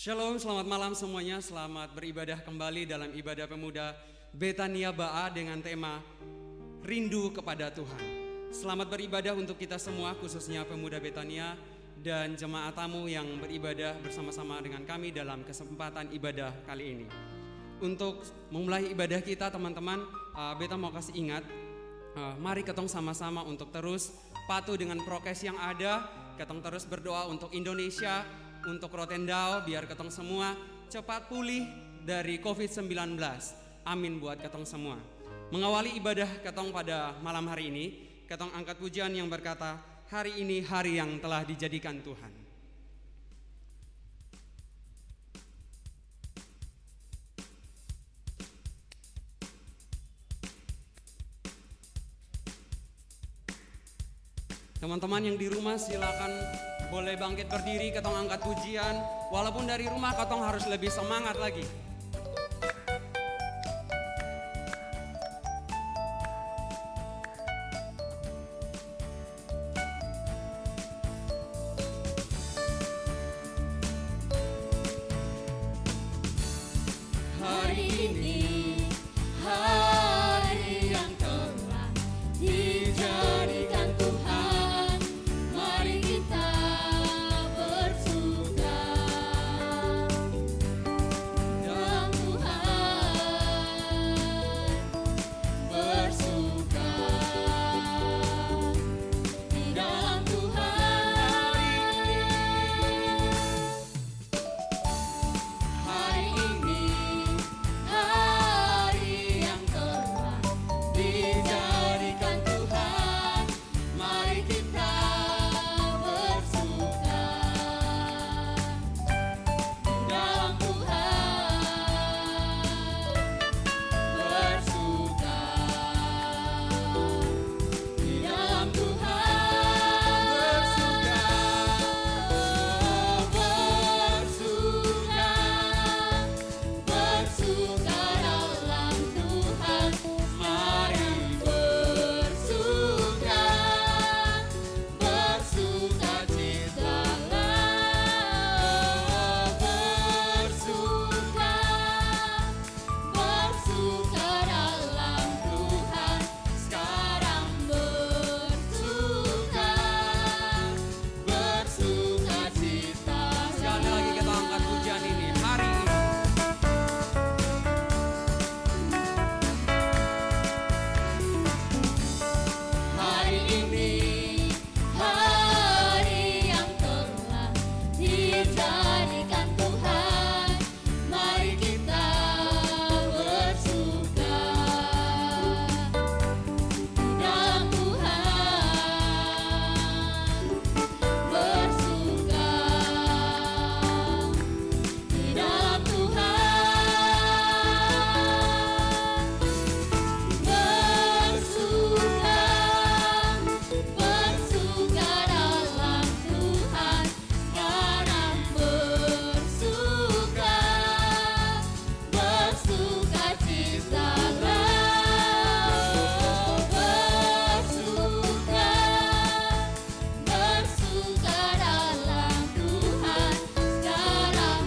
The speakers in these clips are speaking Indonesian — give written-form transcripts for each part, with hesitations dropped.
Shalom, selamat malam semuanya. Selamat beribadah kembali dalam ibadah pemuda Betania Ba'a dengan tema Rindu kepada Tuhan. Selamat beribadah untuk kita semua, khususnya pemuda Betania dan jemaat tamu yang beribadah bersama-sama dengan kami dalam kesempatan ibadah kali ini. Untuk memulai ibadah kita teman-teman, Beta mau kasih ingat, mari ketong sama-sama untuk terus patuh dengan prokes yang ada. Ketong terus berdoa untuk Indonesia, untuk Rotendao, biar ketong semua cepat pulih dari COVID-19. Amin buat ketong semua. Mengawali ibadah ketong pada malam hari ini, ketong angkat pujian yang berkata, hari ini hari yang telah dijadikan Tuhan. Teman-teman yang di rumah silakan boleh bangkit berdiri, ketong angkat pujian. Walaupun dari rumah ketong harus lebih semangat lagi. Hari ini hari yang telah dijadikan Tuhan, mari kita bersuka dalam Tuhan, bersuka di dalam Tuhan. Hari ini hari yang telah dijadikan Tuhan, mari kita bersuka di dalam Tuhan, bersuka di dalam Tuhan, bersuka dalam Tuhan, mari bersuka, bersuka citalah, bersuka dalam Tuhan, sekarang bersuka cita. Sekali lagi kita angkat pujian ini. Hari ini Hari ini hari yang telah dijadikan Tuhan, mari kita bersuka di dalam Tuhan, bersuka di dalam Tuhan, bersuka dalam Tuhan, sekarang bersuka citalah, bersuka dalam Tuhan, sekarang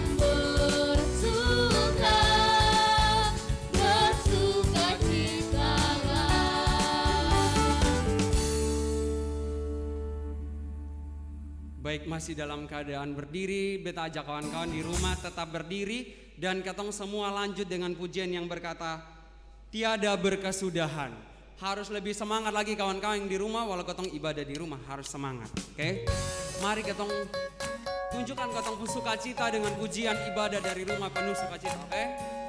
bersuka citalah. baik, masih dalam keadaan berdiri, Beta ajak kawan-kawan di rumah tetap berdiri, dan ketong semua lanjut dengan pujian yang berkata tiada berkesudahan. Harus lebih semangat lagi kawan-kawan yang di rumah, walau ketong ibadah di rumah harus semangat. Oke? Mari ketong tunjukkan ketong sukacita dengan pujian ibadah dari rumah penuh sukacita. Oke? Tiada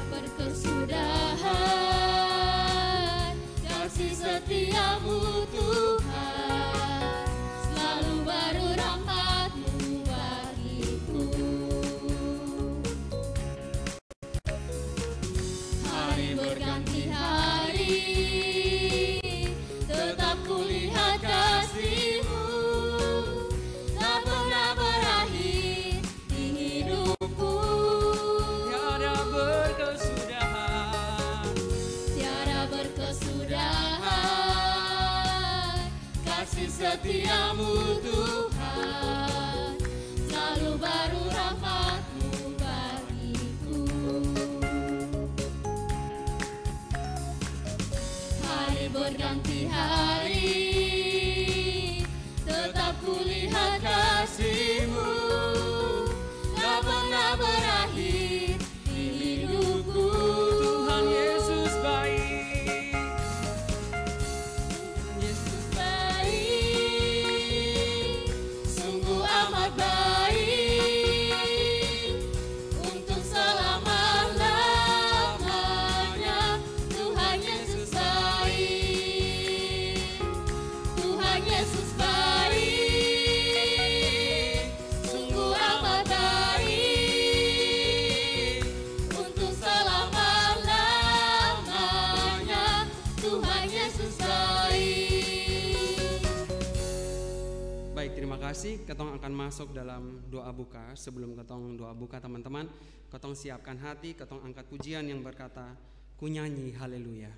berkesudahan kasih setiamu Tuhan, selalu baru rahmat-Mu bagiku. Hari berganti hari, Baik, terima kasih. Ketong akan masuk dalam doa buka. Sebelum ketong doa buka teman-teman, ketong siapkan hati, ketong angkat pujian yang berkata, ku nyanyi haleluya.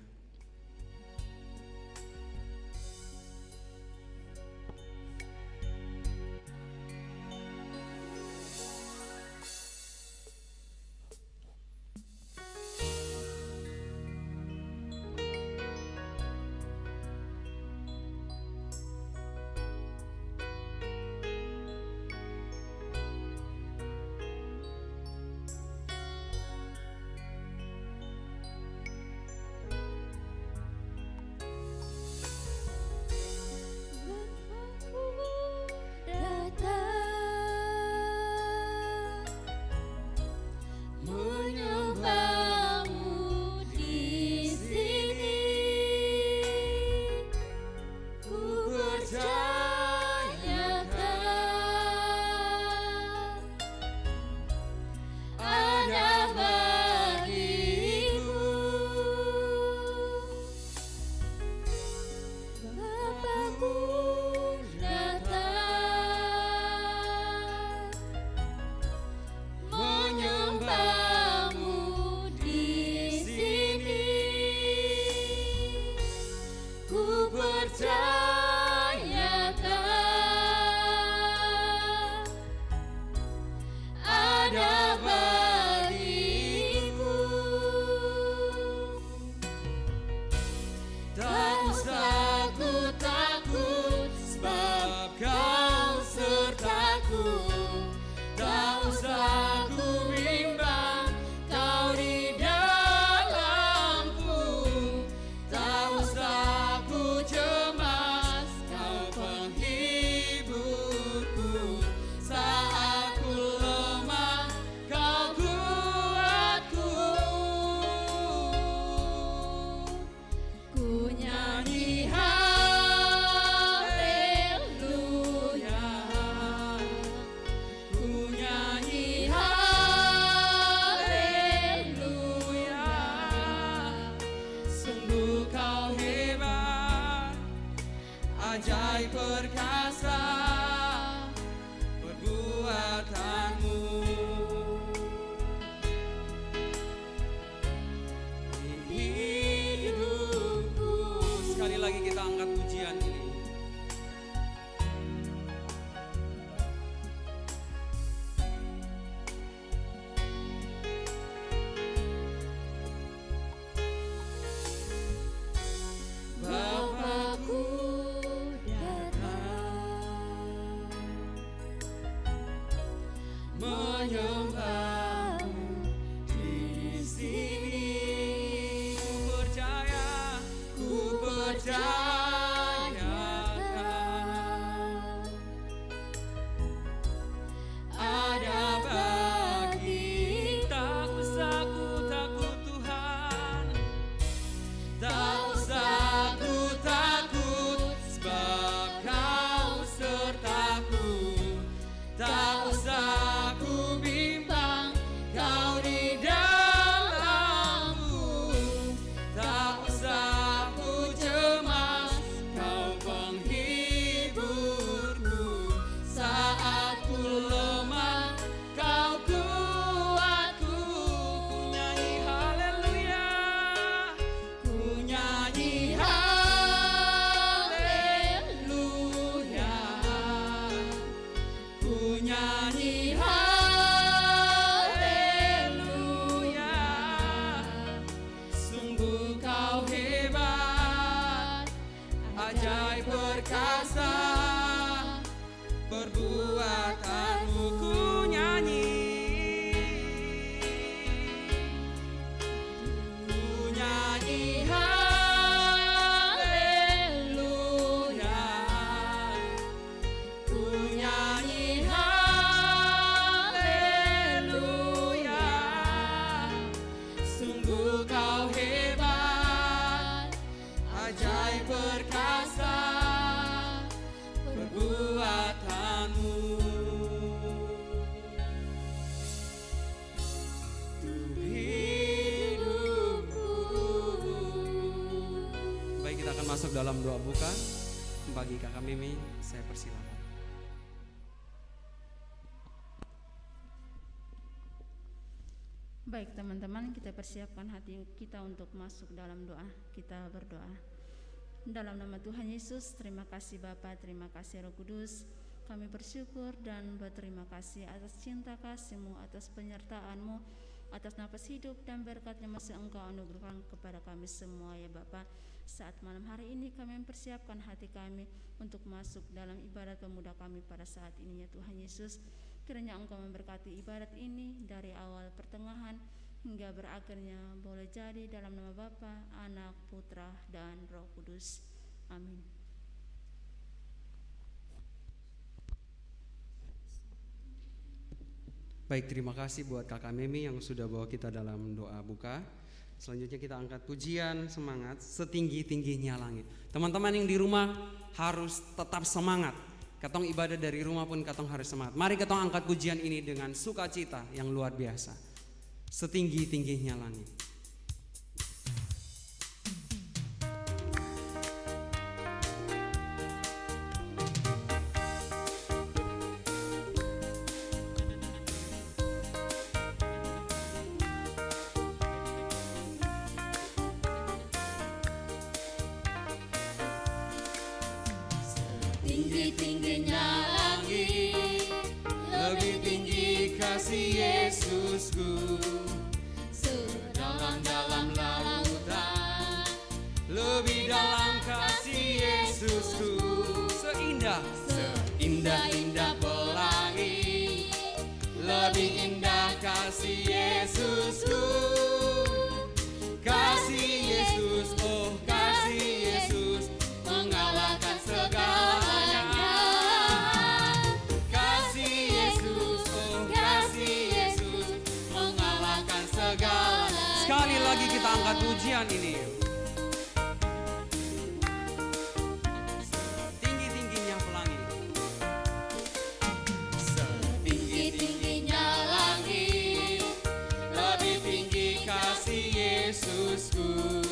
Masuk dalam doa buka. Bagi kakak Mimi, saya persilakan. Baik teman-teman, kita persiapkan hati kita untuk masuk dalam doa. Kita berdoa. Dalam nama Tuhan Yesus, terima kasih Bapa, terima kasih Roh Kudus. Kami bersyukur dan berterima kasih atas cinta kasih-Mu, atas penyertaan-Mu, atas nafas hidup dan berkat yang masih Engkau anugerahkan kepada kami semua ya Bapa. Saat malam hari ini kami mempersiapkan hati kami untuk masuk dalam ibadat pemuda kami pada saat ini ya Tuhan Yesus. Kiranya Engkau memberkati ibadat ini dari awal pertengahan hingga berakhirnya, boleh jadi dalam nama Bapa, Anak, Putra, dan Roh Kudus. Amin. Baik, terima kasih buat Kakak Memi yang sudah bawa kita dalam doa buka. Selanjutnya kita angkat pujian semangat setinggi-tingginya langit. Teman-teman yang di rumah harus tetap semangat. Katong ibadah dari rumah pun katong harus semangat. Mari katong angkat pujian ini dengan sukacita yang luar biasa. Setinggi-tingginya langit. Tinggi-tingginya langit, lebih tinggi kasih Yesusku. Sedalam-dalam lautan, Lebih dalam kasih Yesusku. seindah-indah pelangi, lebih indah kasih Yesusku. Kasih Yesus, oh kasih Yesus, Mengalahkan segalanya. kasih Yesus, oh kasih Yesus, Mengalahkan segalanya. sekali lagi kita angkat pujian ini. Tinggi-tingginya pelangi. Setinggi-tingginya langit, lebih tinggi kasih Yesusku.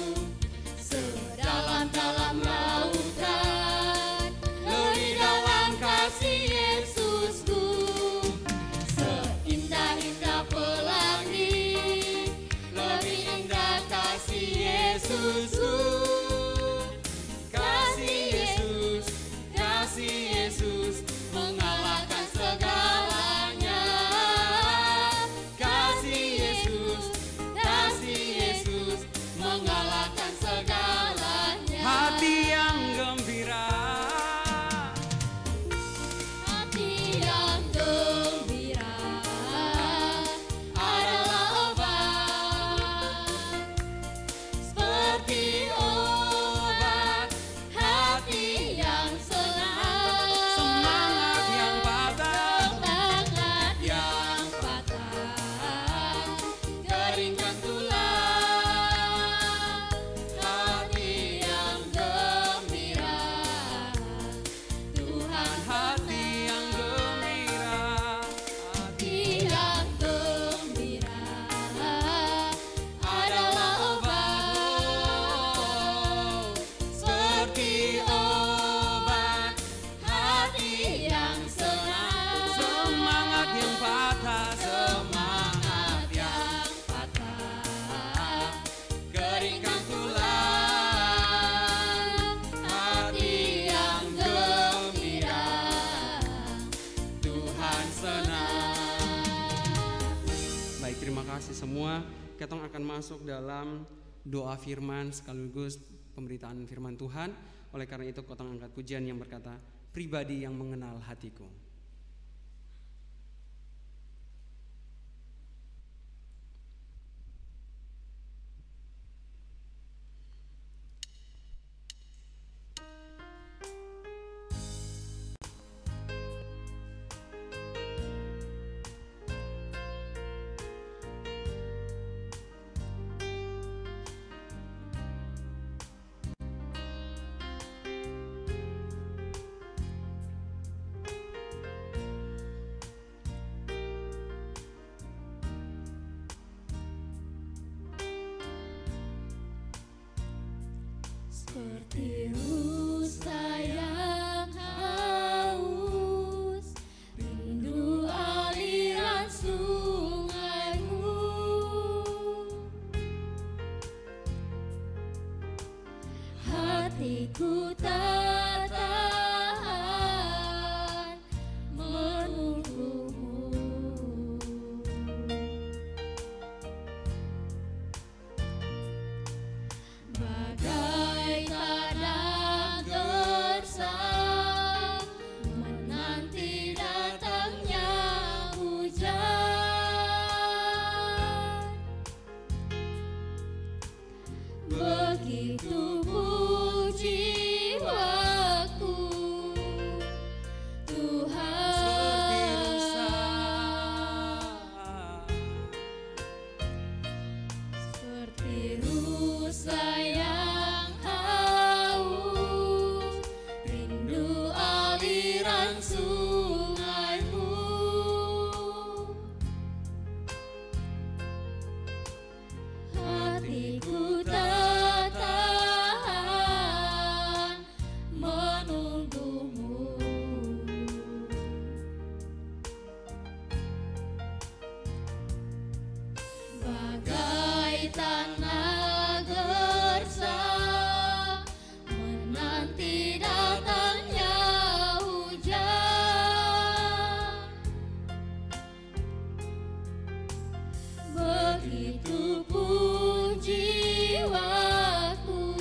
Sedalam-dalam lautan, lebih dalam kasih Yesusku. Seindah-indah pelangi, lebih indah kasih Yesusku. Kasih Yesus, kasih Yesus, Mengalahkan segalanya. kasih Yesus, Mengalahkan segalanya. hati yang gembira. Hati yang gembira adalah obat, seperti obat. Hati yang senang, Semangat yang patah, semangat yang patah, keringkan tulang. Hati yang gembira, Tuhan hati yang gembira, hati yang gembira adalah obat, seperti obat. Hati yang senang, semangat yang patah, semangat yang patah, keringkan tulang. Hati yang gembira, Tuhan senang. Baik, terima kasih semua. Kita akan masuk dalam doa firman sekaligus pemberitaan firman Tuhan. Oleh karena itu, kita angkat pujian yang berkata, pribadi yang mengenal hatiku. Seperti rusa yang haus, rindu aliran sungaimu. tanah gersang, menanti datangnya hujan. Begitu pun jiwaku,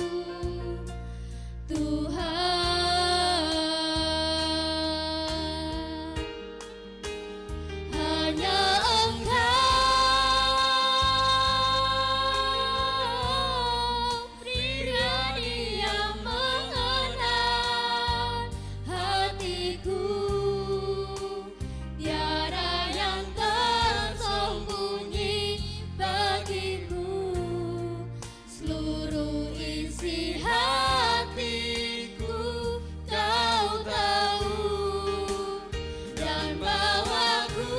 Tuhan, hanya Engkau pribadi yang mengenal hatiku. Tiada yang tersembunyi bagiku, seluruh isi hatiku Kau tahu, dan bawaku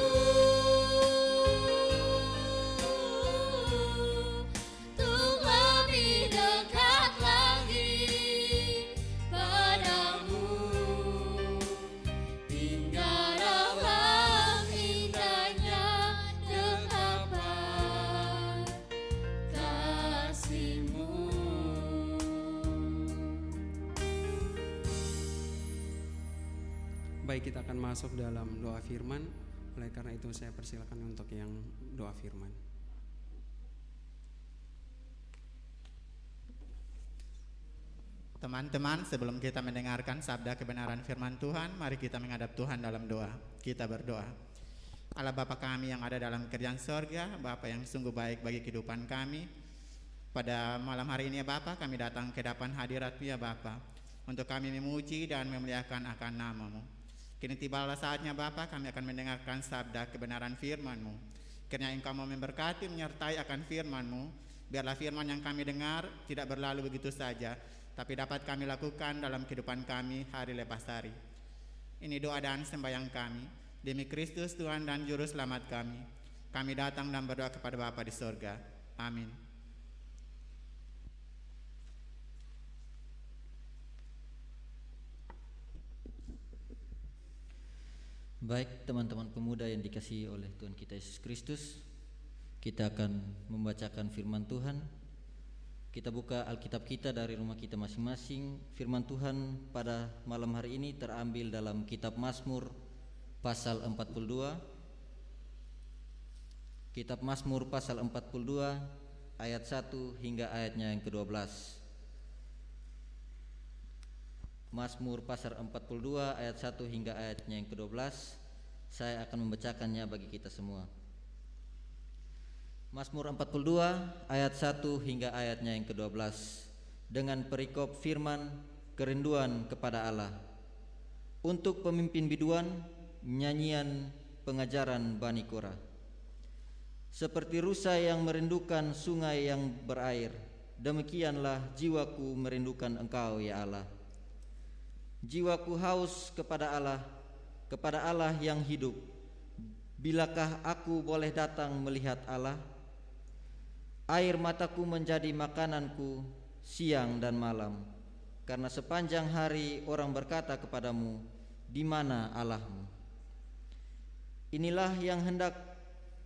untuk lebih dekat lagi padamu, hingga dalam indahnya dekapan kasih-Mu. Baik, kita akan masuk dalam doa firman. Oleh karena itu saya persilakan untuk yang doa firman. Teman-teman, sebelum kita mendengarkan sabda kebenaran firman Tuhan, mari kita menghadap Tuhan dalam doa. Kita berdoa. Allah Bapa kami yang ada dalam kerajaan sorga, Bapa yang sungguh baik bagi kehidupan kami. Pada malam hari ini ya Bapa, kami datang ke hadapan hadirat-Mu ya Bapa, untuk kami memuji dan memuliakan akan nama-Mu. Kini tibalah saatnya Bapa, kami akan mendengarkan sabda kebenaran firman-Mu. Kiranya Engkau mau memberkati menyertai akan firman-Mu. Biarlah firman yang kami dengar tidak berlalu begitu saja, tapi dapat kami lakukan dalam kehidupan kami hari lepas hari. Ini doa dan sembahyang kami demi Kristus Tuhan dan Juru Selamat kami. Kami datang dan berdoa kepada Bapa di sorga. Amin. Baik teman-teman pemuda yang dikasihi oleh Tuhan kita Yesus Kristus, kita akan membacakan firman Tuhan. Kita buka Alkitab kita dari rumah kita masing-masing. Firman Tuhan pada malam hari ini terambil dalam kitab Mazmur pasal 42. Kitab Mazmur pasal 42 ayat 1 hingga ayatnya yang ke-12. Mazmur pasal 42 ayat 1 hingga ayatnya yang ke-12. Saya akan membacakannya bagi kita semua. Mazmur 42 ayat 1 hingga ayatnya yang ke-12 dengan perikop firman kerinduan kepada Allah. Untuk pemimpin biduan, nyanyian pengajaran Bani Korah. Seperti rusa yang merindukan sungai yang berair, demikianlah jiwaku merindukan Engkau ya Allah. Jiwaku haus kepada Allah yang hidup. Bilakah aku boleh datang melihat Allah? Air mataku menjadi makananku siang dan malam, karena sepanjang hari orang berkata kepadamu, di mana Allahmu? Inilah yang hendak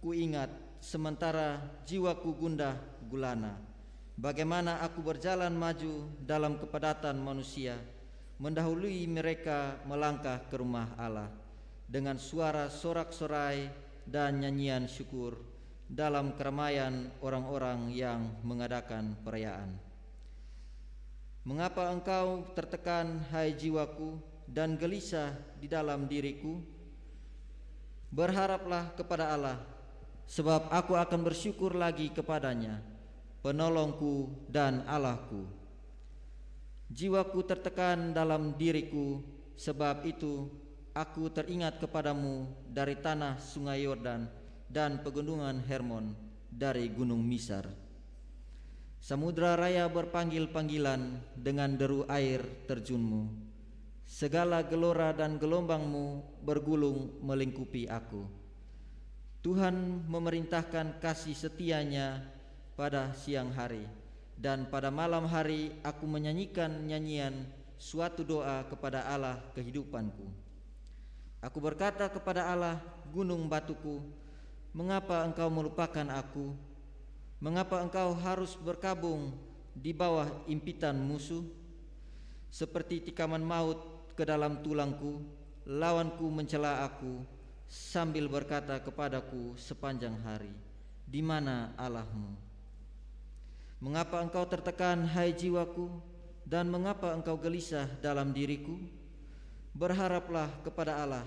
ku ingat sementara jiwaku gundah gulana. Bagaimana aku berjalan maju dalam kepadatan manusia, mendahului mereka melangkah ke rumah Allah dengan suara sorak-sorai dan nyanyian syukur dalam keramaian orang-orang yang mengadakan perayaan. Mengapa engkau tertekan, hai jiwaku, dan gelisah di dalam diriku? Berharaplah kepada Allah, sebab aku akan bersyukur lagi kepadanya, penolongku dan Allahku. Jiwaku tertekan dalam diriku, sebab itu aku teringat kepadamu dari tanah sungai Yordan dan pegunungan Hermon, dari gunung Misar. Samudra raya berpanggil-panggilan dengan deru air terjunmu. Segala gelora dan gelombangmu bergulung melingkupi aku. Tuhan memerintahkan kasih setianya pada siang hari, dan pada malam hari aku menyanyikan nyanyian suatu doa kepada Allah kehidupanku. Aku berkata kepada Allah, gunung batuku, mengapa engkau melupakan aku? Mengapa engkau harus berkabung di bawah impitan musuh? Seperti tikaman maut ke dalam tulangku, lawanku mencela aku sambil berkata kepadaku sepanjang hari, di mana Allahmu? Mengapa engkau tertekan, hai jiwaku, dan mengapa engkau gelisah dalam diriku? Berharaplah kepada Allah,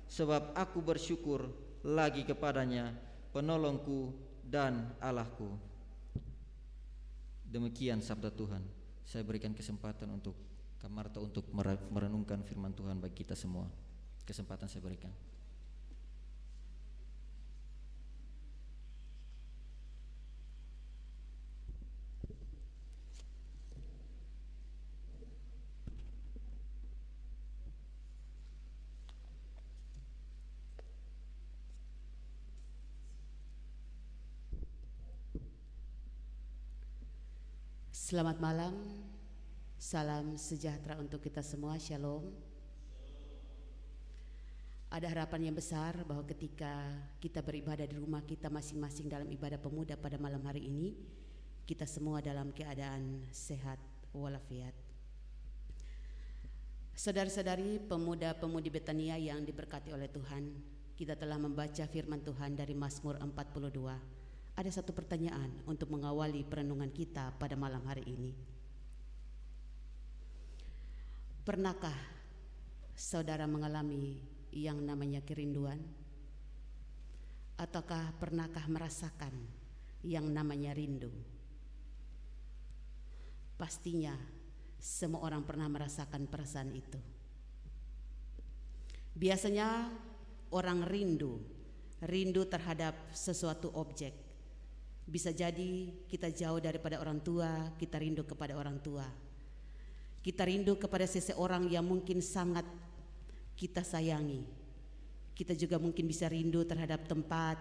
sebab aku bersyukur lagi kepadanya, penolongku dan Allahku. Demikian sabda Tuhan. Saya berikan kesempatan untuk Kak Marta untuk merenungkan firman Tuhan bagi kita semua. Kesempatan saya berikan. Selamat malam, salam sejahtera untuk kita semua, shalom. Ada harapan yang besar bahwa ketika kita beribadah di rumah kita masing-masing dalam ibadah pemuda pada malam hari ini, kita semua dalam keadaan sehat walafiat. Saudara-saudari pemuda-pemudi Betania yang diberkati oleh Tuhan, kita telah membaca firman Tuhan dari Mazmur 42. Ada satu pertanyaan untuk mengawali perenungan kita pada malam hari ini. Pernahkah saudara mengalami yang namanya kerinduan? Ataukah pernahkah merasakan yang namanya rindu? Pastinya semua orang pernah merasakan perasaan itu. Biasanya orang rindu terhadap sesuatu objek. Bisa jadi kita jauh daripada orang tua, kita rindu kepada orang tua. Kita rindu kepada seseorang yang mungkin sangat kita sayangi. Kita juga mungkin bisa rindu terhadap tempat,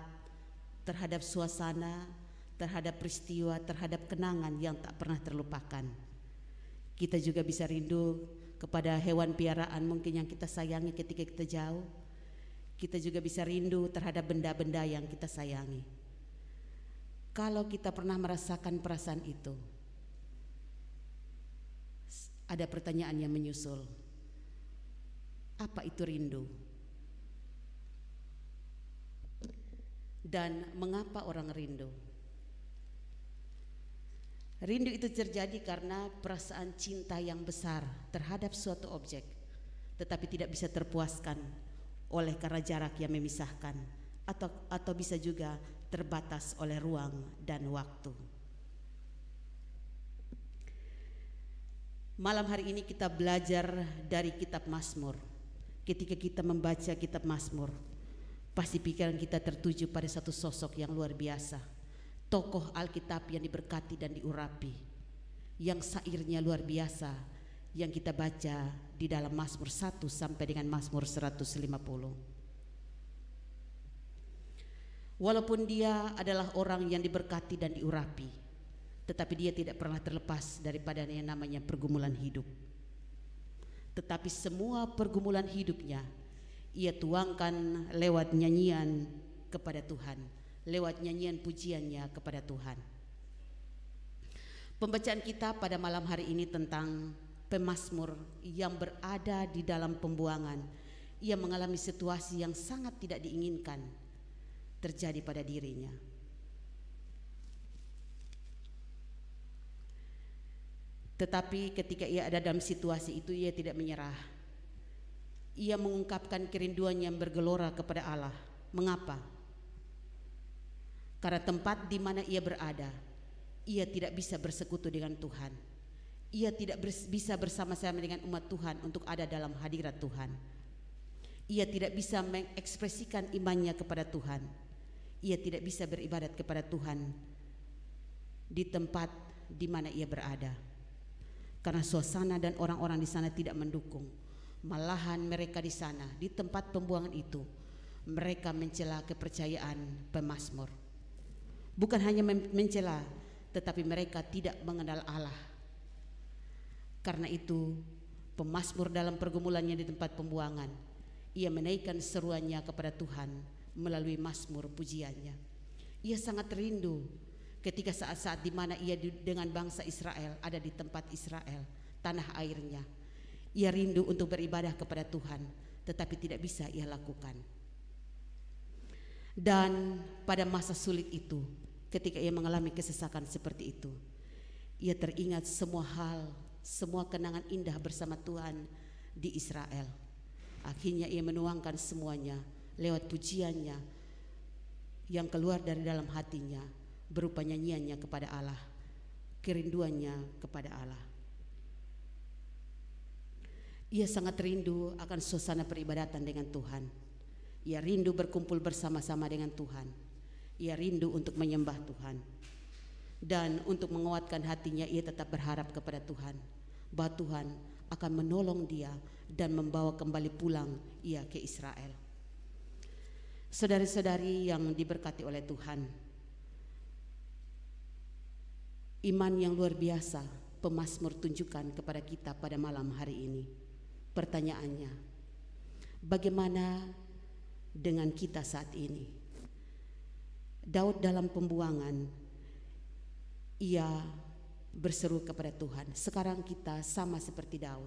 terhadap suasana, terhadap peristiwa, terhadap kenangan yang tak pernah terlupakan. Kita juga bisa rindu kepada hewan piaraan mungkin yang kita sayangi ketika kita jauh. Kita juga bisa rindu terhadap benda-benda yang kita sayangi. Kalau kita pernah merasakan perasaan itu, ada pertanyaan yang menyusul. Apa itu rindu? Dan mengapa orang rindu? Rindu itu terjadi karena perasaan cinta yang besar terhadap suatu objek, tetapi tidak bisa terpuaskan oleh karena jarak yang memisahkan, atau bisa juga terbatas oleh ruang dan waktu. Malam hari ini kita belajar dari kitab Mazmur. Ketika kita membaca kitab Mazmur, pasti pikiran kita tertuju pada satu sosok yang luar biasa, tokoh Alkitab yang diberkati dan diurapi, yang syairnya luar biasa, yang kita baca di dalam Mazmur 1 sampai dengan Mazmur 150. Walaupun dia adalah orang yang diberkati dan diurapi, tetapi dia tidak pernah terlepas daripada yang namanya pergumulan hidup. Tetapi semua pergumulan hidupnya ia tuangkan lewat nyanyian kepada Tuhan, lewat nyanyian pujiannya kepada Tuhan. Pembacaan kita pada malam hari ini tentang pemazmur yang berada di dalam pembuangan. Ia mengalami situasi yang sangat tidak diinginkan terjadi pada dirinya. Tetapi ketika ia ada dalam situasi itu, ia tidak menyerah. Ia mengungkapkan kerinduan yang bergelora kepada Allah. Mengapa? Karena tempat di mana ia berada, ia tidak bisa bersekutu dengan Tuhan. Ia tidak bisa bersama-sama dengan umat Tuhan untuk ada dalam hadirat Tuhan. Ia tidak bisa mengekspresikan imannya kepada Tuhan. Ia tidak bisa beribadat kepada Tuhan di tempat di mana ia berada. Karena suasana dan orang-orang di sana tidak mendukung. Malahan mereka di sana, di tempat pembuangan itu, mereka mencela kepercayaan pemazmur. Bukan hanya mencela, tetapi mereka tidak mengenal Allah. Karena itu, pemazmur dalam pergumulannya di tempat pembuangan, ia menaikkan seruannya kepada Tuhan melalui mazmur pujiannya. Ia sangat rindu ketika saat-saat di mana ia dengan bangsa Israel ada di tempat Israel, tanah airnya. Ia rindu untuk beribadah kepada Tuhan, tetapi tidak bisa ia lakukan. Dan pada masa sulit itu, ketika ia mengalami kesesakan seperti itu, ia teringat semua hal, semua kenangan indah bersama Tuhan di Israel. Akhirnya ia menuangkan semuanya lewat pujiannya yang keluar dari dalam hatinya, berupa nyanyiannya kepada Allah, kerinduannya kepada Allah. Ia sangat rindu akan suasana peribadatan dengan Tuhan. Ia rindu berkumpul bersama-sama dengan Tuhan. Ia rindu untuk menyembah Tuhan. Dan untuk menguatkan hatinya, ia tetap berharap kepada Tuhan bahwa Tuhan akan menolong dia dan membawa kembali pulang ia ke Israel. Saudari-saudari yang diberkati oleh Tuhan, iman yang luar biasa pemazmur tunjukkan kepada kita pada malam hari ini. Pertanyaannya, bagaimana dengan kita saat ini? Daud dalam pembuangan, ia berseru kepada Tuhan. Sekarang kita sama seperti Daud.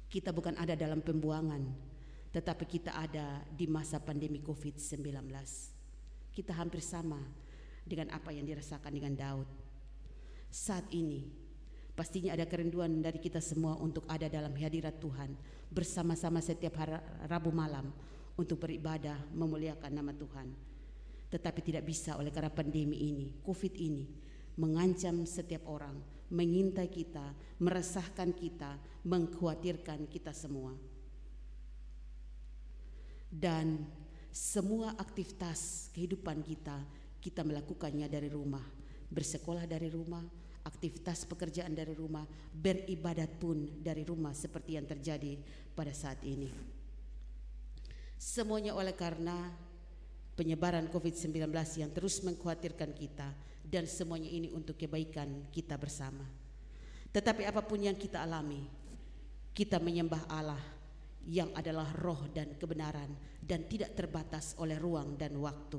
Kita bukan ada dalam pembuangan, tetapi kita ada di masa pandemi COVID-19. Kita hampir sama dengan apa yang dirasakan dengan Daud. Saat ini pastinya ada kerinduan dari kita semua untuk ada dalam hadirat Tuhan bersama-sama setiap Rabu malam untuk beribadah memuliakan nama Tuhan. Tetapi tidak bisa oleh karena pandemi ini, COVID ini mengancam setiap orang, mengintai kita, meresahkan kita, mengkhawatirkan kita semua. Dan semua aktivitas kehidupan kita melakukannya dari rumah, bersekolah dari rumah, aktivitas pekerjaan dari rumah, beribadat pun dari rumah seperti yang terjadi pada saat ini. Semuanya oleh karena penyebaran COVID-19 yang terus mengkhawatirkan kita, dan semuanya ini untuk kebaikan kita bersama. Tetapi apapun yang kita alami, kita menyembah Allah yang adalah roh dan kebenaran dan tidak terbatas oleh ruang dan waktu.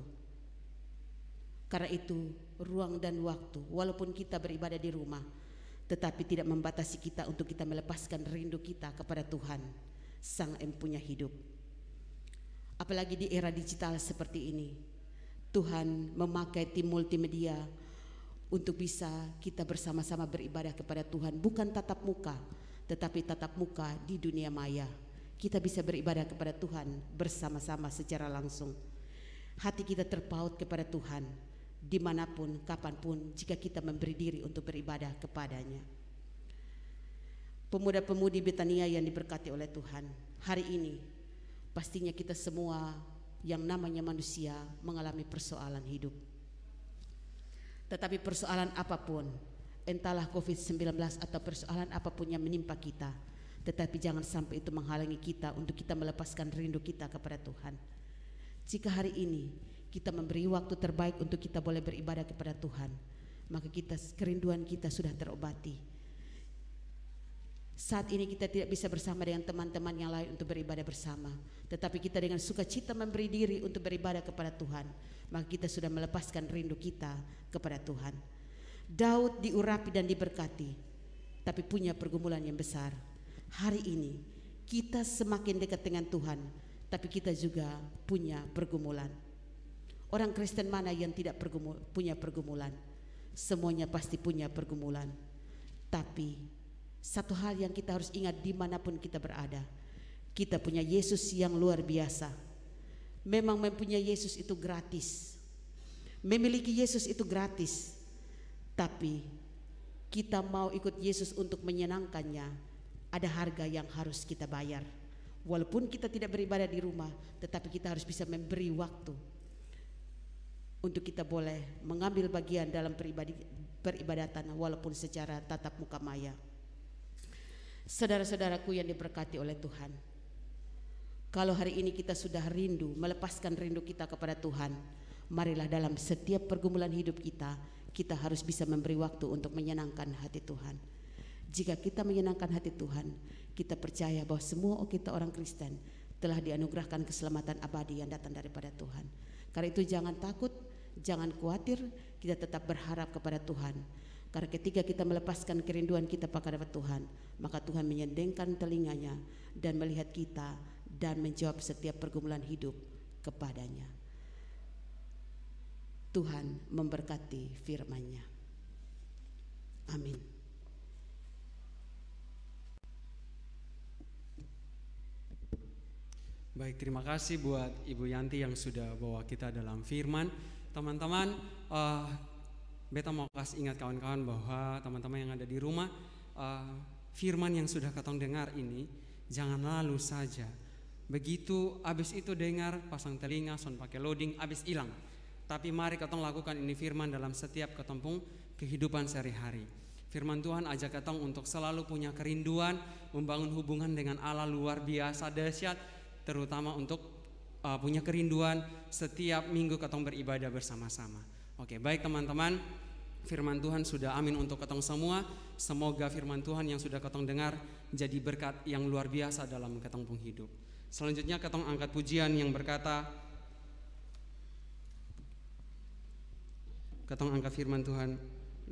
Karena itu ruang dan waktu, walaupun kita beribadah di rumah, tetapi tidak membatasi kita untuk kita melepaskan rindu kita kepada Tuhan, Sang Empunya hidup. Apalagi di era digital seperti ini, Tuhan memakai tim multimedia untuk bisa kita bersama-sama beribadah kepada Tuhan, bukan tatap muka, tetapi tatap muka di dunia maya. Kita bisa beribadah kepada Tuhan bersama-sama secara langsung. Hati kita terpaut kepada Tuhan dimanapun, kapanpun, jika kita memberi diri untuk beribadah kepadanya. Pemuda-pemudi Betania yang diberkati oleh Tuhan, hari ini pastinya kita semua yang namanya manusia mengalami persoalan hidup. Tetapi persoalan apapun, entahlah COVID-19 atau persoalan apapun yang menimpa kita, tetapi jangan sampai itu menghalangi kita untuk kita melepaskan rindu kita kepada Tuhan. Jika hari ini kita memberi waktu terbaik untuk kita boleh beribadah kepada Tuhan, maka kerinduan kita sudah terobati. Saat ini kita tidak bisa bersama dengan teman-teman yang lain untuk beribadah bersama, tetapi kita dengan sukacita memberi diri untuk beribadah kepada Tuhan, maka kita sudah melepaskan rindu kita kepada Tuhan. Daud diurapi dan diberkati, tapi punya pergumulan yang besar. Hari ini kita semakin dekat dengan Tuhan, tapi kita juga punya pergumulan. Orang Kristen mana yang tidak punya pergumulan? Semuanya pasti punya pergumulan. Tapi satu hal yang kita harus ingat dimanapun kita berada, kita punya Yesus yang luar biasa. Memang mempunyai Yesus itu gratis, memiliki Yesus itu gratis. Tapi kita mau ikut Yesus untuk menyenangkannya, ada harga yang harus kita bayar. Walaupun kita tidak beribadah di rumah, tetapi kita harus bisa memberi waktu untuk kita boleh mengambil bagian dalam peribadatan walaupun secara tatap muka maya. Saudara-saudaraku yang diberkati oleh Tuhan, kalau hari ini kita sudah rindu, melepaskan rindu kita kepada Tuhan, marilah dalam setiap pergumulan hidup kita harus bisa memberi waktu untuk menyenangkan hati Tuhan. Jika kita menyenangkan hati Tuhan, kita percaya bahwa semua kita orang Kristen telah dianugerahkan keselamatan abadi yang datang daripada Tuhan. Karena itu jangan takut, Jangan khawatir, kita tetap berharap kepada Tuhan. Karena ketika kita melepaskan kerinduan kita kepada Tuhan, maka Tuhan menyendengkan telinganya dan melihat kita dan menjawab setiap pergumulan hidup kepadanya. Tuhan memberkati firman-Nya. Amin. Baik, terima kasih buat Ibu Yanti yang sudah bawa kita dalam firman. Teman-teman, beta mau kasih ingat kawan-kawan bahwa teman-teman yang ada di rumah, firman yang sudah katong dengar ini jangan lalu saja. Begitu abis itu dengar, pasang telinga, son pakai loading, abis hilang. Tapi mari katong lakukan ini firman dalam setiap ketempung kehidupan sehari-hari. Firman Tuhan ajak katong untuk selalu punya kerinduan, membangun hubungan dengan Allah luar biasa dahsyat, terutama untuk punya kerinduan setiap minggu katong beribadah bersama-sama. Oke, baik teman-teman, firman Tuhan sudah amin untuk katong semua. Semoga firman Tuhan yang sudah katong dengar jadi berkat yang luar biasa dalam katong pun hidup. Selanjutnya katong angkat pujian yang berkata, katong angkat firman Tuhan,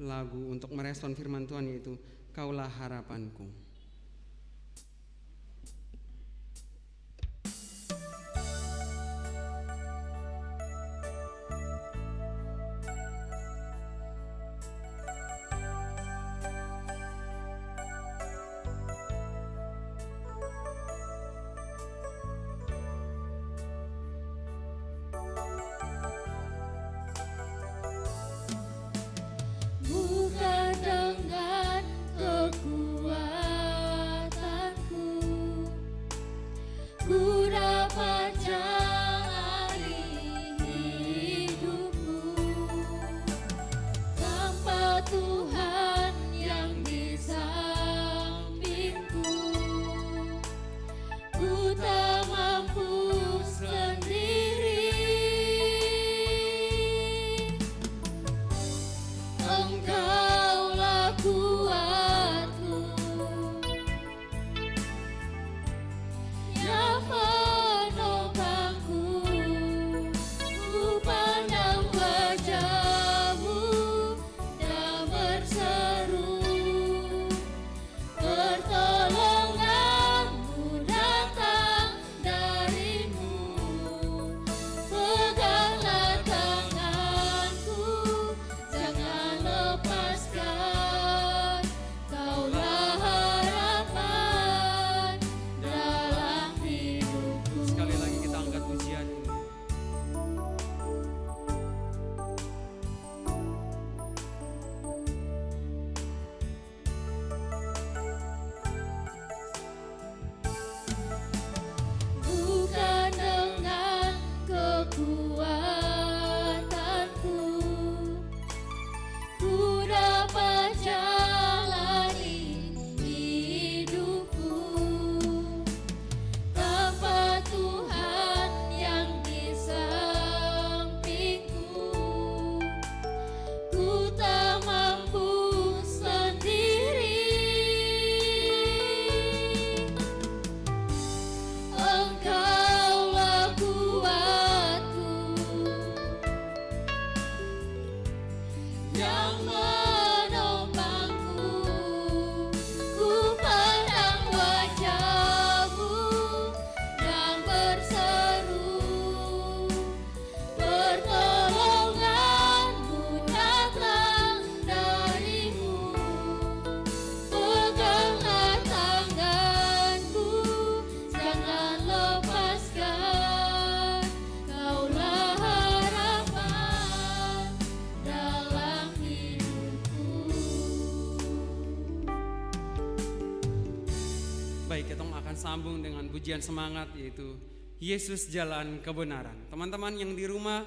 lagu untuk merespon firman Tuhan yaitu Kaulah Harapanku. Bukan dengan kekuatanku ku dapat jalani hidupku, tanpa Tuhan yang di sampingku ku tak mampu sendiri. Engkaulah kuatku yang menopangku, ku pandang wajah-Mu dan berseru, pertolongan-Mu datang dari-Mu. Peganglah tanganku, jangan lepaskan, Kaulah harapan dalam hidupku. Sekali lagi kita angkat pujian ini. Bukan dengan kekuatanku ku dapat jalani hidupku, tanpa Tuhan yang di sampingku ku tak mampu sendiri. Engkaulah kuatku yang menopangku, ku pandang wajah-Mu dan berseru, pertolongan-Mu datang dari-Mu. Peganglah tanganku, jangan lepaskan, Kaulah harapan dalam hidupku. Baik, kita akan sambung dengan pujian semangat yaitu Yesus Jalan Kebenaran. Teman-teman yang di rumah,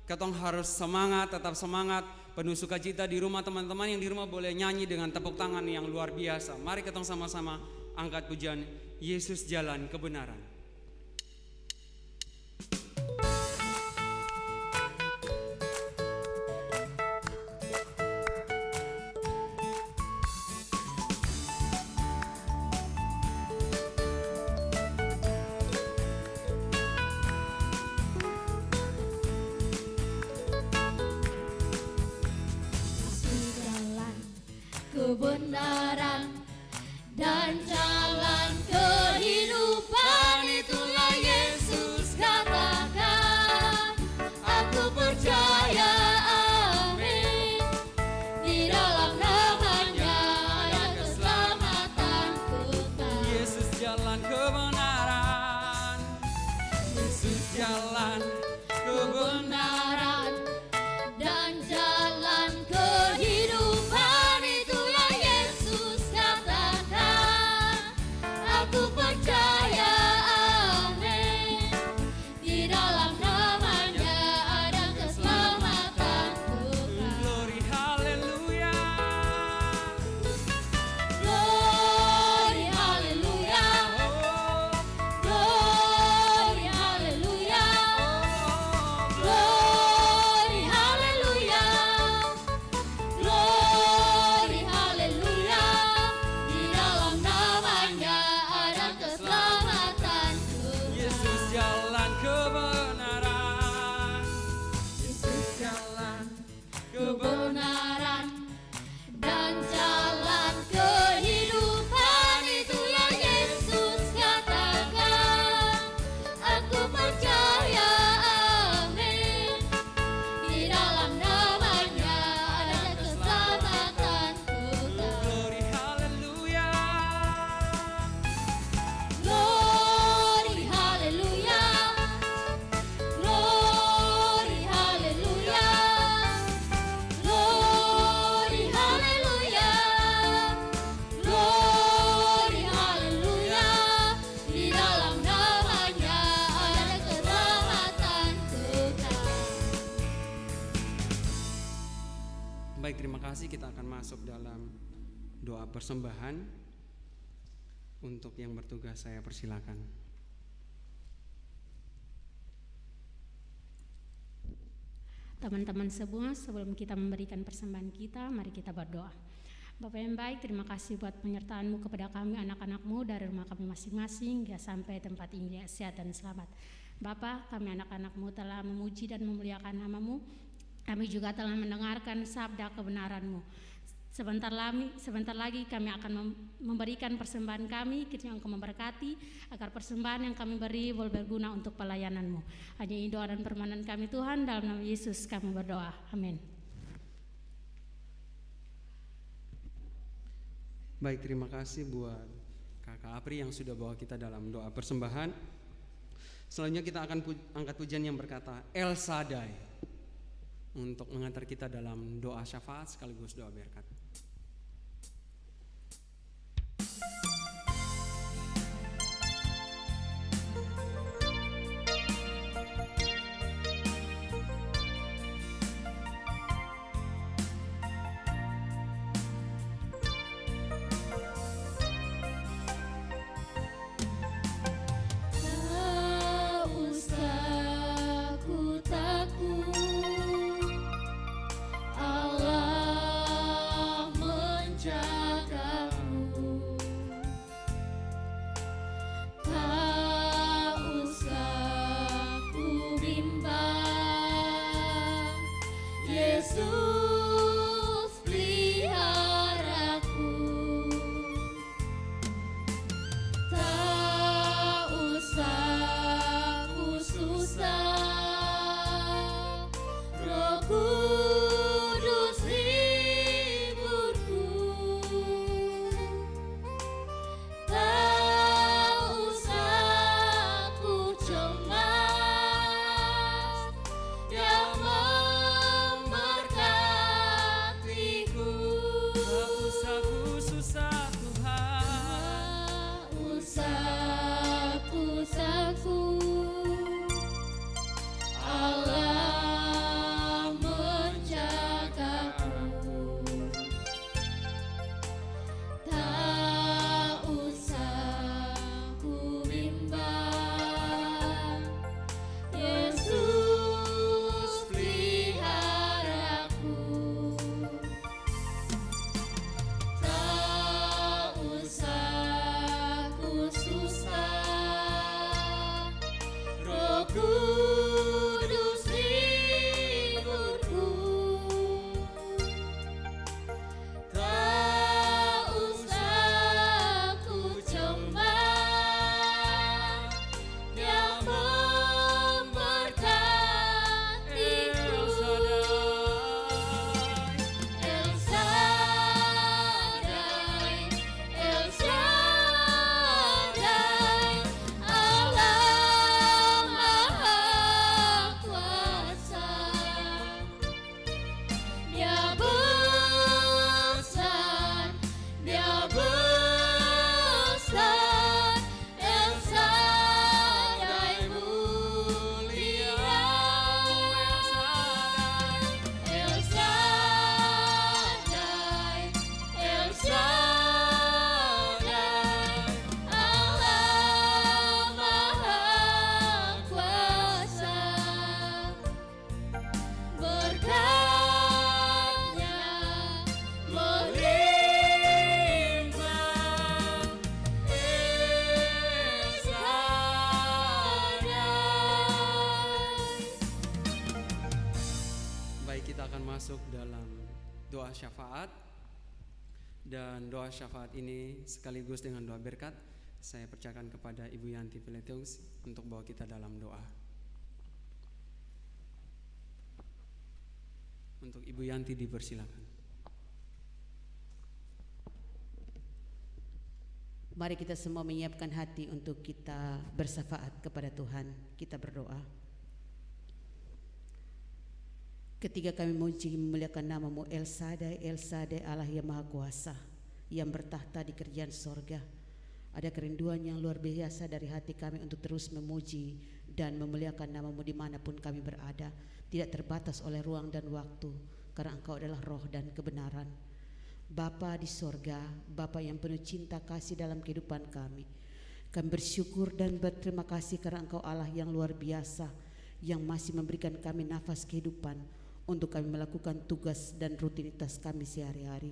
ketong harus semangat, tetap semangat, penuh sukacita di rumah. Teman-teman yang di rumah boleh nyanyi dengan tepuk tangan yang luar biasa. Mari ketong sama-sama angkat pujian Yesus Jalan Kebenaran. kebenaran dan jalan kehidupan, itulah Yesus katakan. Aku percaya, amin. Di dalam namanya ada keselamatan kekal. Yesus jalan kebenaran, Yesus jalan kebenaran Dan jalan kehidupan, itulah Yesus katakan. Aku percaya, amin. Di dalam namanya ada keselamatan kekal. Glory haleluya. Glory haleluya. Glory haleluya. Glory haleluya. Glory haleluya. Di dalam namanya ada keselamatan kekal. Yesus jalan kebenaran, Yesus jalan kebenaran. Kebenaran dan jalan kehidupan, itulah Yesus katakan. Aku percaya, amin. Di dalam namanya ada keselamatan kekal. Glory haleluya. Glory haleluya. Glory haleluya. Glory haleluya. Glory haleluya. Di dalam namanya ada keselamatan kekal. Baik, terima kasih. Kita akan masuk dalam doa persembahan. Untuk yang bertugas saya persilakan. Teman-teman semua, sebelum kita memberikan persembahan kita, mari kita berdoa. Bapak yang baik, terima kasih buat penyertaan-Mu kepada kami, anak-anak-Mu dari rumah kami masing-masing, hingga sampai tempat ini sehat dan selamat. Bapak, kami anak-anak-Mu telah memuji dan memuliakan nama-Mu. Kami juga telah mendengarkan sabda kebenaran-Mu. Sebentar lagi kami akan memberikan persembahan kami, kiranya Engkau memberkati agar persembahan yang kami beri boleh berguna untuk pelayanan-Mu. Hanya ini doa dan permohonan kami Tuhan, dalam nama Yesus kami berdoa. Amin. Baik, terima kasih buat Kakak Apri yang sudah bawa kita dalam doa persembahan. Selanjutnya kita akan angkat pujian yang berkata El Shaddai untuk mengantar kita dalam doa syafaat sekaligus doa berkat. Tak usah ku takut, Allah menjagaku. kita akan masuk dalam doa syafaat. Dan doa syafaat ini sekaligus dengan doa berkat, saya percayakan kepada Ibu Yanti Pileteus untuk bawa kita dalam doa. Untuk Ibu Yanti dipersilakan. Mari kita semua menyiapkan hati untuk kita bersyafaat kepada Tuhan. Kita berdoa. Ketika kami memuji memuliakan nama-Mu El Shaddai, El Shaddai, Allah yang Maha Kuasa, yang bertahta di kerajaan sorga, ada kerinduan yang luar biasa dari hati kami untuk terus memuji dan memuliakan nama-Mu dimanapun kami berada, tidak terbatas oleh ruang dan waktu, karena Engkau adalah roh dan kebenaran. Bapa di sorga, Bapa yang penuh cinta kasih dalam kehidupan kami bersyukur dan berterima kasih karena Engkau Allah yang luar biasa, yang masih memberikan kami nafas kehidupan untuk kami melakukan tugas dan rutinitas kami sehari-hari.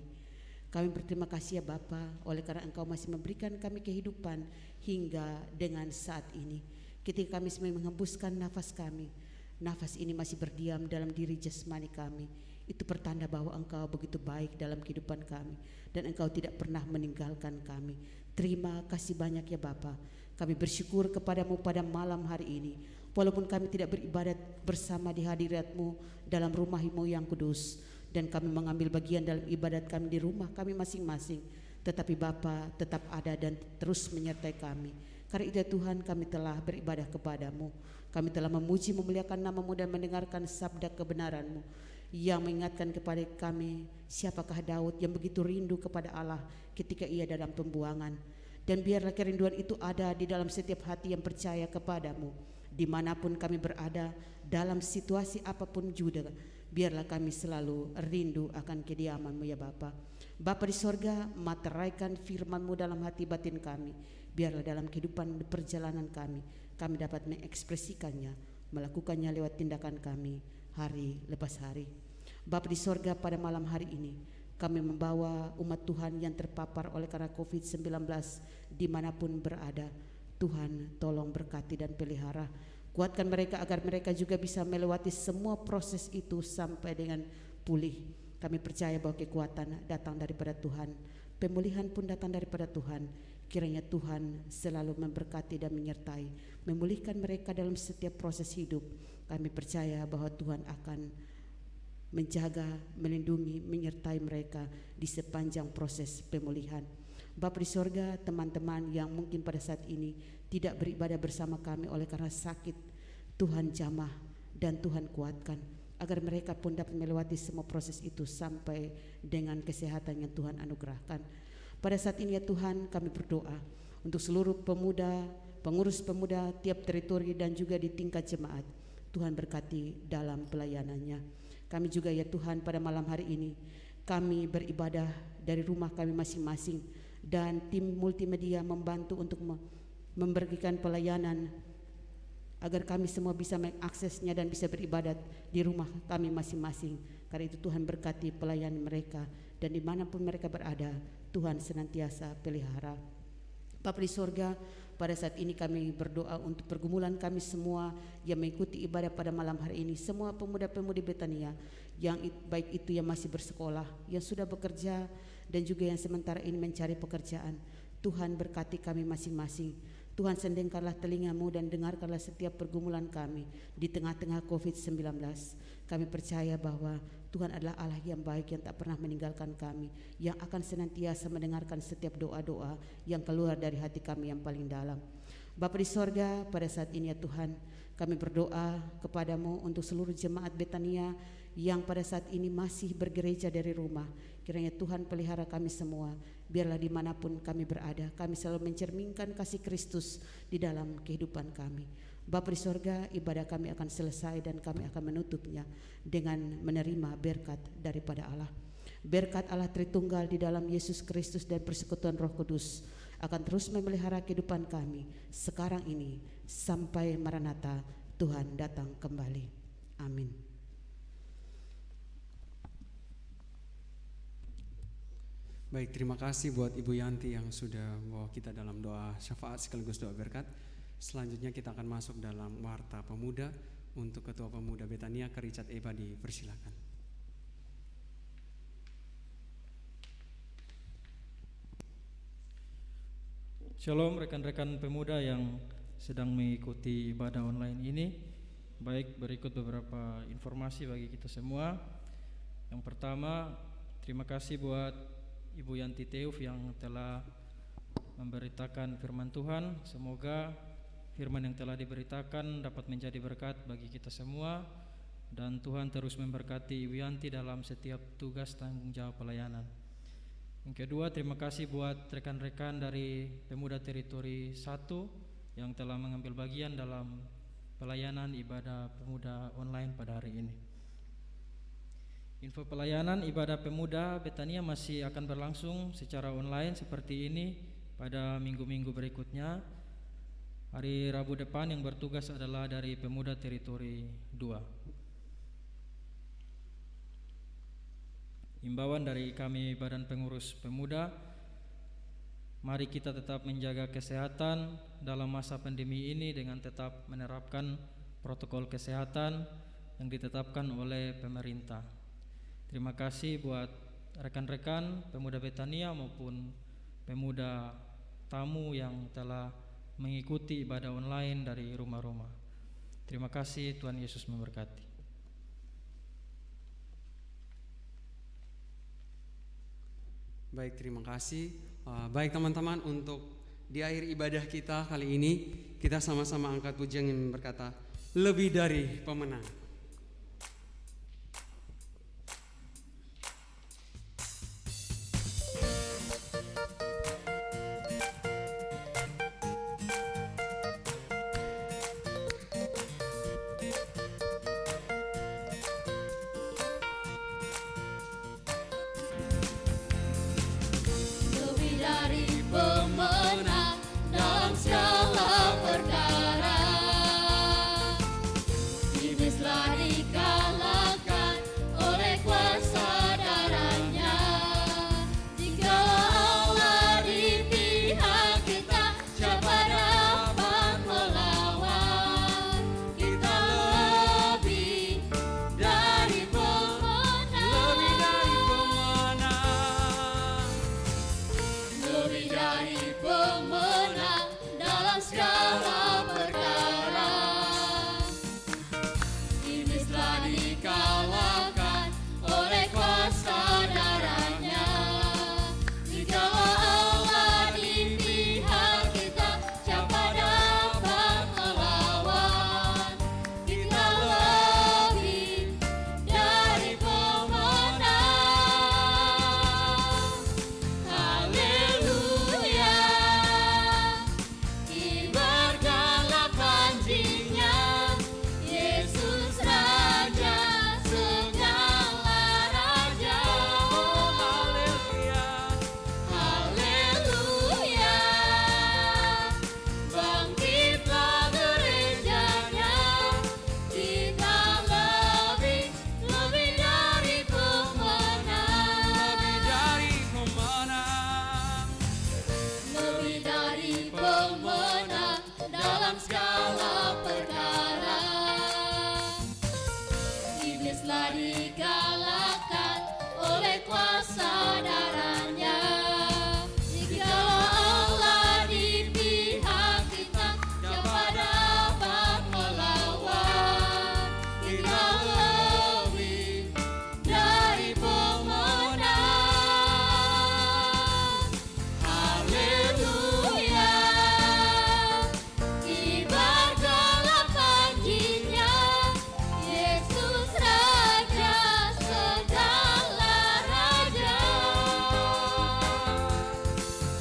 Kami berterima kasih ya Bapa, oleh karena Engkau masih memberikan kami kehidupan hingga dengan saat ini. Ketika kami semua menghembuskan nafas kami, nafas ini masih berdiam dalam diri jasmani kami. Itu pertanda bahwa Engkau begitu baik dalam kehidupan kami, dan Engkau tidak pernah meninggalkan kami. Terima kasih banyak ya Bapa. Kami bersyukur kepadamu pada malam hari ini. Walaupun kami tidak beribadat bersama di hadirat-Mu dalam rumah-Mu yang kudus, dan kami mengambil bagian dalam ibadat kami di rumah kami masing-masing, tetapi Bapa tetap ada dan terus menyertai kami. Karena itu Tuhan, kami telah beribadah kepadamu. Kami telah memuji memuliakan nama-Mu dan mendengarkan sabda kebenaran-Mu yang mengingatkan kepada kami siapakah Daud yang begitu rindu kepada Allah ketika ia dalam pembuangan. Dan biarlah kerinduan itu ada di dalam setiap hati yang percaya kepadamu. Dimanapun kami berada, dalam situasi apapun juga, biarlah kami selalu rindu akan kediaman-Mu ya Bapa. Bapa di sorga, materaikan firman-Mu dalam hati batin kami. Biarlah dalam kehidupan perjalanan kami dapat mengekspresikannya, melakukannya lewat tindakan kami hari lepas hari. Bapa di sorga, pada malam hari ini kami membawa umat Tuhan yang terpapar oleh karena COVID-19 dimanapun berada. Tuhan tolong berkati dan pelihara, kuatkan mereka agar mereka juga bisa melewati semua proses itu sampai dengan pulih. Kami percaya bahwa kekuatan datang daripada Tuhan, pemulihan pun datang daripada Tuhan. Kiranya Tuhan selalu memberkati dan menyertai, memulihkan mereka dalam setiap proses hidup. Kami percaya bahwa Tuhan akan menjaga, melindungi, menyertai mereka di sepanjang proses pemulihan. Bapa di sorga, teman-teman yang mungkin pada saat ini tidak beribadah bersama kami oleh karena sakit, Tuhan jamah dan Tuhan kuatkan agar mereka pun dapat melewati semua proses itu sampai dengan kesehatan yang Tuhan anugerahkan. Pada saat ini ya Tuhan, kami berdoa untuk seluruh pemuda, pengurus pemuda tiap teritori dan juga di tingkat jemaat. Tuhan berkati dalam pelayanannya. Kami juga ya Tuhan, pada malam hari ini kami beribadah dari rumah kami masing-masing, dan tim multimedia membantu untuk memberikan pelayanan agar kami semua bisa mengaksesnya dan bisa beribadat di rumah kami masing-masing. Karena itu Tuhan berkati pelayanan mereka, dan dimanapun mereka berada, Tuhan senantiasa pelihara. Bapa di sorga, pada saat ini kami berdoa untuk pergumulan kami semua yang mengikuti ibadah pada malam hari ini. Semua pemuda-pemudi Betania, yang baik itu yang masih bersekolah, yang sudah bekerja, dan juga yang sementara ini mencari pekerjaan. Tuhan berkati kami masing-masing. Tuhan sendengkanlah telinga-Mu dan dengarkanlah setiap pergumulan kami di tengah-tengah COVID-19. Kami percaya bahwa Tuhan adalah Allah yang baik, yang tak pernah meninggalkan kami, yang akan senantiasa mendengarkan setiap doa-doa yang keluar dari hati kami yang paling dalam. Bapa di sorga, pada saat ini ya Tuhan, kami berdoa kepadamu untuk seluruh jemaat Betania yang pada saat ini masih bergereja dari rumah. Kiranya Tuhan pelihara kami semua, biarlah dimanapun kami berada, kami selalu mencerminkan kasih Kristus di dalam kehidupan kami. Bapa di sorga, ibadah kami akan selesai dan kami akan menutupnya dengan menerima berkat daripada Allah. Berkat Allah Tritunggal di dalam Yesus Kristus dan persekutuan Roh Kudus akan terus memelihara kehidupan kami sekarang ini sampai Maranatha, Tuhan datang kembali. Amin. Baik, terima kasih buat Ibu Yanti yang sudah membawa kita dalam doa syafaat sekaligus doa berkat. Selanjutnya kita akan masuk dalam warta pemuda. Untuk Ketua Pemuda Betania, Kak Richard Eba, dipersilakan. Shalom rekan-rekan pemuda yang sedang mengikuti ibadah online ini. Baik, berikut beberapa informasi bagi kita semua. Yang pertama, terima kasih buat Ibu Yanti Teuf yang telah memberitakan firman Tuhan. Semoga firman yang telah diberitakan dapat menjadi berkat bagi kita semua, dan Tuhan terus memberkati Ibu Yanti dalam setiap tugas tanggung jawab pelayanan. Yang kedua, terima kasih buat rekan-rekan dari Pemuda Teritori 1 yang telah mengambil bagian dalam pelayanan ibadah pemuda online pada hari ini. Info pelayanan ibadah pemuda Betania masih akan berlangsung secara online seperti ini pada minggu-minggu berikutnya. Hari Rabu depan yang bertugas adalah dari Pemuda Teritori 2. Himbauan dari kami Badan Pengurus Pemuda, mari kita tetap menjaga kesehatan dalam masa pandemi ini dengan tetap menerapkan protokol kesehatan yang ditetapkan oleh pemerintah. Terima kasih buat rekan-rekan pemuda Betania maupun pemuda tamu yang telah mengikuti ibadah online dari rumah-rumah. Terima kasih, Tuhan Yesus memberkati. Baik, terima kasih. Baik teman-teman, untuk di akhir ibadah kita kali ini, kita sama-sama angkat pujian yang berkata, lebih dari pemenang. Lebih dari pemenang dalam segala perkara, iblislah dikalahkan oleh kuasa darahnya. Jika Allah di pihak kita, siapa dapat melawan? Kita lebih dari pemenang. Lebih dari pemenang dalam segala perkara, iblislah dikalahkan oleh kuasa darahnya. Jika Allah di pihak kita, siapa dapat melawan? Kita lebih dari pemenang. Haleluya, kibarkanlah panjinya, Yesus Raja segala raja. Haleluya, bangkitlah gerejanya, kita lebih dari pemenang. Lebih dari pemenang dalam segala perkara, iblislah dikalahkan oleh kuasa darahnya. Jika Allah di pihak kita, siapa dapat melawan? Kita lebih dari pemenang. Haleluya, kibarkanlah panjinya, Yesus Raja segala raja.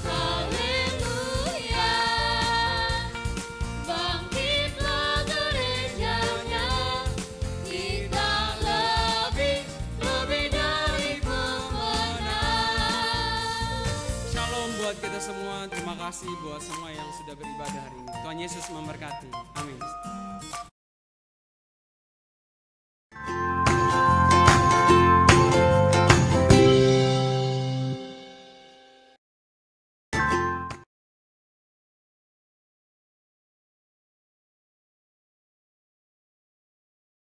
Haleluya, bangkitlah gerejanya, kita lebih dari pemenang. Shalom buat kita semua. Terima kasih buat semua yang sudah beribadah hari ini. Tuhan Yesus memberkati. Amin.